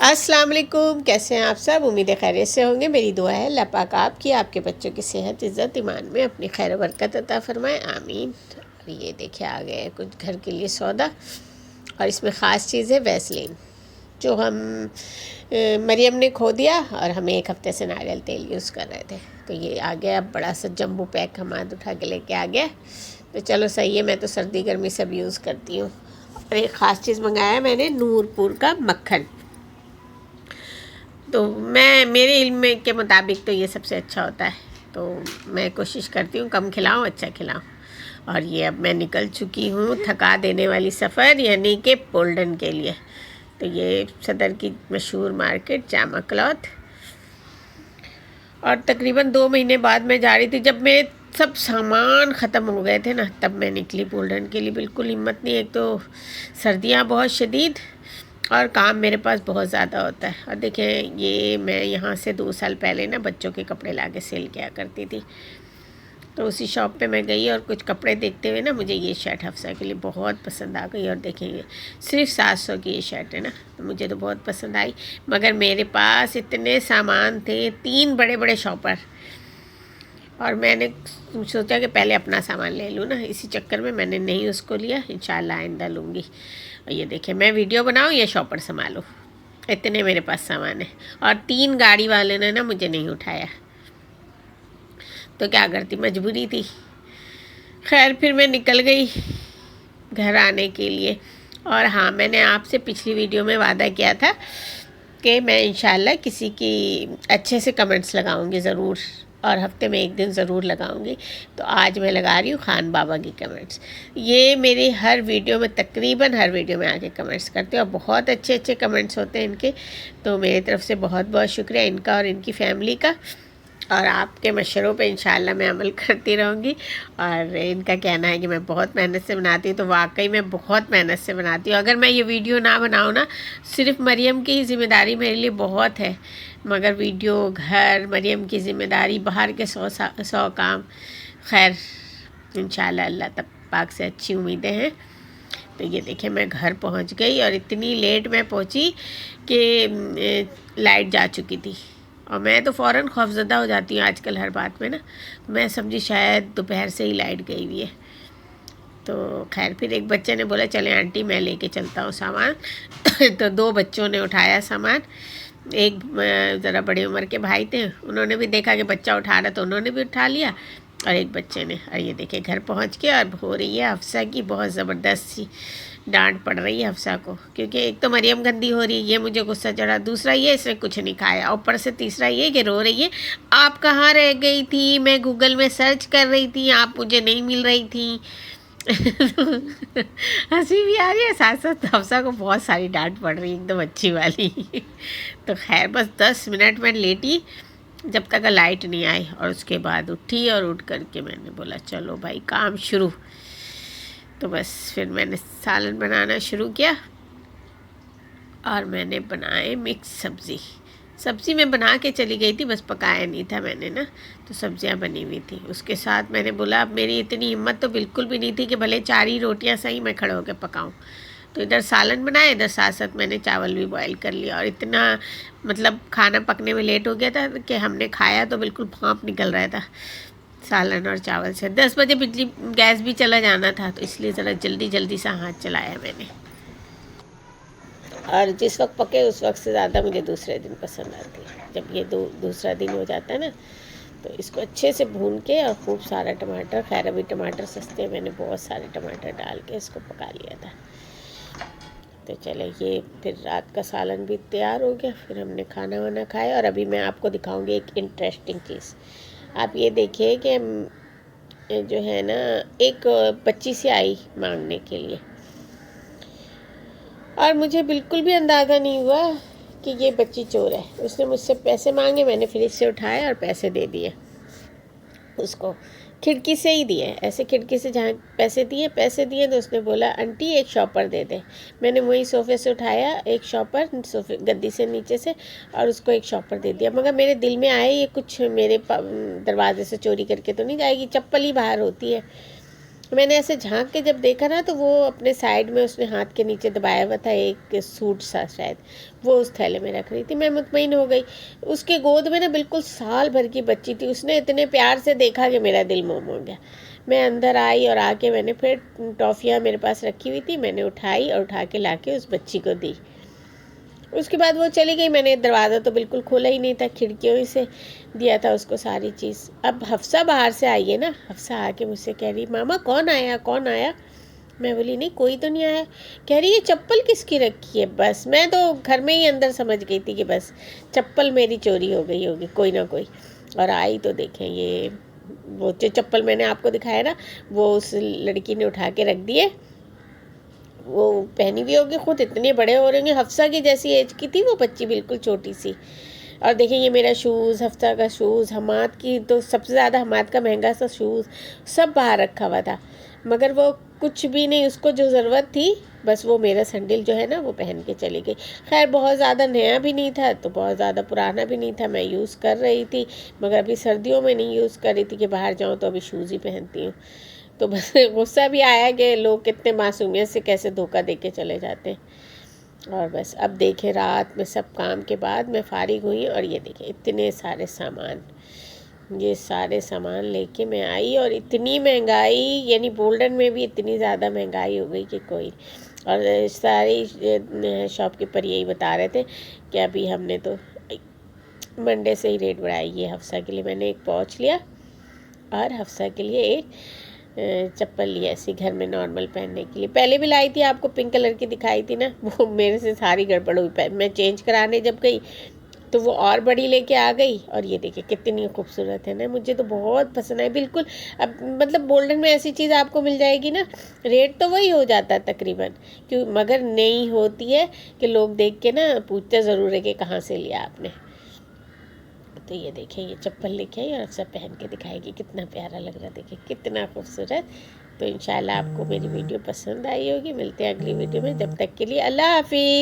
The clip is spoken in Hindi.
अस्सलाम वालेकुम, कैसे हैं आप सब। उम्मीद है खैरियत से होंगे। मेरी दुआ है अल्लाह पाक आपकी, आपके बच्चों की सेहत, इज़्ज़त, ईमान में अपनी खैर बरकत अता फरमाए, आमीन। और ये देखिए आ गए कुछ घर के लिए सौदा, और इसमें ख़ास चीज़ है वैसलीन, जो हम मरियम ने खो दिया और हमें एक हफ़्ते से नारियल तेल यूज़ कर रहे थे। तो ये आ गया, अब बड़ा सा जम्बू पैक हम हाथ उठा के लेके आ गया। तो चलो सही है, मैं तो सर्दी गर्मी सब यूज़ करती हूँ। और एक ख़ास चीज़ मंगाया मैंने, नूरपुर का मक्खन। तो मेरे इल्म के मुताबिक तो ये सबसे अच्छा होता है, तो मैं कोशिश करती हूँ कम खिलाऊँ, अच्छा खिलाऊँ। और ये अब मैं निकल चुकी हूँ थका देने वाली सफ़र, यानी कि पोल्डन के लिए। तो ये सदर की मशहूर मार्केट जामा क्लॉथ, और तकरीबन 2 महीने बाद मैं जा रही थी, जब मेरे सब सामान ख़त्म हो गए थे ना, तब मैं निकली पोल्डन के लिए। बिल्कुल हिम्मत नहीं, एक तो सर्दियाँ बहुत शदीद और काम मेरे पास बहुत ज़्यादा होता है। और देखें, ये मैं यहाँ से 2 साल पहले ना बच्चों के कपड़े ला के सेल किया करती थी। तो उसी शॉप पे मैं गई और कुछ कपड़े देखते हुए ना मुझे ये शर्ट हफ्सा के लिए बहुत पसंद आ गई। और देखेंगे सिर्फ 700 की ये शर्ट है ना, तो मुझे तो बहुत पसंद आई। मगर मेरे पास इतने सामान थे, 3 बड़े बड़े शॉपर, और मैंने सोचा कि पहले अपना सामान ले लूँ ना, इसी चक्कर में मैंने नहीं उसको लिया। इंशाल्लाह आइंदा लूँगी। और ये देखिए, मैं वीडियो बनाऊँ या शॉपर संभालूँ, इतने मेरे पास सामान है। और 3 गाड़ी वाले ने ना मुझे नहीं उठाया, तो क्या करती, मजबूरी थी। खैर फिर मैं निकल गई घर आने के लिए। और हाँ, मैंने आपसे पिछली वीडियो में वादा किया था कि मैं इंशाल्लाह किसी की अच्छे से कमेंट्स लगाऊंगी ज़रूर, और हफ्ते में एक दिन ज़रूर लगाऊंगी। तो आज मैं लगा रही हूँ खान बाबा की कमेंट्स। ये मेरे हर वीडियो में, तकरीबन हर वीडियो में आके कमेंट्स करते हैं, और बहुत अच्छे अच्छे कमेंट्स होते हैं इनके। तो मेरी तरफ से बहुत बहुत शुक्रिया इनका और इनकी फैमिली का। और आपके मशवरों पे इंशाल्लाह मैं अमल करती रहूँगी। और इनका कहना है कि मैं बहुत मेहनत से बनाती हूँ, तो वाकई मैं बहुत मेहनत से बनाती हूँ। अगर मैं ये वीडियो ना बनाऊँ ना, सिर्फ मरियम की ही ज़िम्मेदारी मेरे लिए बहुत है, मगर वीडियो, घर, मरियम की ज़िम्मेदारी, बाहर के 100 काम। खैर इंशाल्लाह अल्लाह तब पाक से अच्छी उम्मीदें हैं। तो ये देखिए, मैं घर पहुँच गई, और इतनी लेट मैं पहुँची कि लाइट जा चुकी थी। और मैं तो फ़ौरन खौफज़दा हो जाती हूँ आजकल हर बात में ना। मैं समझी शायद दोपहर से ही लाइट गई हुई है। तो खैर फिर एक बच्चे ने बोला चले आंटी मैं लेके चलता हूँ सामान। तो 2 बच्चों ने उठाया सामान। एक ज़रा बड़ी उम्र के भाई थे, उन्होंने भी देखा कि बच्चा उठा रहा, तो उन्होंने भी उठा लिया। और एक बच्चे ने, और ये देखिए घर पहुँच के, और हो रही है हफ्सा की बहुत ज़बरदस्त सी डांट पड़ रही है हफ्सा को, क्योंकि एक तो मरियम गंदी हो रही है, ये मुझे गुस्सा चढ़ा, दूसरा ये इसने कुछ नहीं खाया, ऊपर से तीसरा ये कि रो रही है, आप कहाँ रह गई थी, मैं गूगल में सर्च कर रही थी, आप मुझे नहीं मिल रही थी। हंसी भी आ रही है, साथ साथ हफ्सा को बहुत सारी डांट पड़ रही है, एकदम अच्छी वाली। तो खैर बस 10 मिनट में लेटी जब तक लाइट नहीं आई, और उसके बाद उठी, और उठ करके मैंने बोला चलो भाई काम शुरू। तो बस फिर मैंने सालन बनाना शुरू किया, और मैंने बनाए मिक्स सब्ज़ी मैं बना के चली गई थी, बस पकाया नहीं था मैंने ना, तो सब्ज़ियाँ बनी हुई थी। उसके साथ मैंने बोला, अब मेरी इतनी हिम्मत तो बिल्कुल भी नहीं थी कि भले 4 ही रोटियाँ सही मैं खड़े होकर पकाऊँ। तो इधर सालन बनाया, इधर साथ साथ मैंने चावल भी बॉयल कर लिया। और इतना मतलब खाना पकने में लेट हो गया था कि हमने खाया तो बिल्कुल भाप निकल रहा था सालन और चावल से। 10 बजे बिजली गैस भी चला जाना था, तो इसलिए ज़रा जल्दी जल्दी सा हाथ चलाया मैंने। और जिस वक्त पके उस वक्त से ज़्यादा मुझे दूसरे दिन पसंद आती है, जब ये दूसरा दिन हो जाता है ना। तो इसको अच्छे से भून के, और खूब सारा टमाटर, खैर अभी टमाटर सस्ते, मैंने बहुत सारे टमाटर डाल के इसको पका लिया था। तो चले, ये फिर रात का सालन भी तैयार हो गया, फिर हमने खाना वाना खाया। और अभी मैं आपको दिखाऊंगी एक इंटरेस्टिंग चीज़। आप ये देखिए कि जो है ना, एक बच्ची सी आई मांगने के लिए, और मुझे बिल्कुल भी अंदाज़ा नहीं हुआ कि ये बच्ची चोर है। उसने मुझसे पैसे मांगे, मैंने फ्रिज से उठाए और पैसे दे दिए उसको, खिड़की से ही दिए, ऐसे खिड़की से जहाँ पैसे दिए तो उसने बोला आंटी एक शॉपर दे दे। मैंने वही सोफ़े से उठाया एक शॉपर, सोफ़े गद्दी से नीचे से, और उसको एक शॉपर दे दिया। मगर मेरे दिल में आए, ये कुछ मेरे दरवाजे से चोरी करके तो नहीं जाएगी, चप्पल ही बाहर होती है। मैंने ऐसे झांक के जब देखा ना तो वो अपने साइड में उसने हाथ के नीचे दबाया हुआ था एक सूट सा शायद, वो उस थैले में रख रही थी। मैं मुतमईन हो गई। उसके गोद में ना बिल्कुल साल भर की बच्ची थी। उसने इतने प्यार से देखा कि मेरा दिल मोम हो गया। मैं अंदर आई और आके मैंने फिर टॉफ़ियाँ मेरे पास रखी हुई थी, मैंने उठाई और उठा के ला के उस बच्ची को दी। उसके बाद वो चली गई। मैंने दरवाज़ा तो बिल्कुल खोला ही नहीं था, खिड़कियों ही से दिया था उसको सारी चीज़। अब हफ्सा बाहर से आई है ना, हफ्सा आके मुझसे कह रही मामा कौन आया कौन आया। मैं बोली नहीं कोई तो नहीं आया। कह रही ये चप्पल किसकी रखी है। बस मैं तो घर में ही अंदर समझ गई थी कि बस चप्पल मेरी चोरी हो गई होगी कोई ना कोई। और आई तो देखें ये वो जो चप्पल मैंने आपको दिखाया ना, वो उस लड़की ने उठा के रख दिए। वो पहनी भी होगी खुद, इतने बड़े हो रहे होंगे। हफ्सा की जैसी एज की थी वो बच्ची, बिल्कुल छोटी सी। और देखिए ये मेरा शूज़, हफ्सा का शूज़, हमाद की तो सबसे ज़्यादा हमाद का महंगा सा शूज़ सब बाहर रखा हुआ था। मगर वो कुछ भी नहीं, उसको जो ज़रूरत थी बस वो मेरा सैंडल जो है ना वो पहन के चली गई। खैर बहुत ज़्यादा नया भी नहीं था तो बहुत ज़्यादा पुराना भी नहीं था, मैं यूज़ कर रही थी। मगर अभी सर्दियों में नहीं यूज़ कर रही थी कि बाहर जाऊँ तो अभी शूज़ ही पहनती हूँ। तो बस गुस्सा भी आया कि लोग कितने मासूमियत से कैसे धोखा दे के चले जाते हैं। और बस अब देखें रात में सब काम के बाद मैं फ़ारिग हुई और ये देखें इतने सारे सामान, ये सारे सामान लेके मैं आई। और इतनी महंगाई, यानी बोल्डन में भी इतनी ज़्यादा महंगाई हो गई कि कोई। और सारी शॉपकीपर यही बता रहे थे कि अभी हमने तो मंडे से ही रेट बढ़ाई है। हफ्सा के लिए मैंने एक पाउच लिया और हफ्सा के लिए एक चप्पल ली ऐसी घर में नॉर्मल पहनने के लिए। पहले भी लाई थी, आपको पिंक कलर की दिखाई थी ना, वो मेरे से सारी गड़बड़ हुई। मैं चेंज कराने जब गई तो वो और बड़ी लेके आ गई। और ये देखिए कितनी खूबसूरत है ना, मुझे तो बहुत पसंद है बिल्कुल। अब मतलब गोल्डन में ऐसी चीज़ आपको मिल जाएगी ना, रेट तो वही हो जाता है तकरीबन, क्यों मगर नई होती है कि लोग देख के ना पूछते ज़रूर है कि कहाँ से लिया आपने। तो ये देखें ये चप्पल लेके आई और सब पहन के दिखाएगी, कितना प्यारा लग रहा है, देखिए कितना खूबसूरत। तो इंशाल्लाह आपको मेरी वीडियो पसंद आई होगी। मिलते हैं अगली वीडियो में, जब तक के लिए अल्लाह हाफिज़।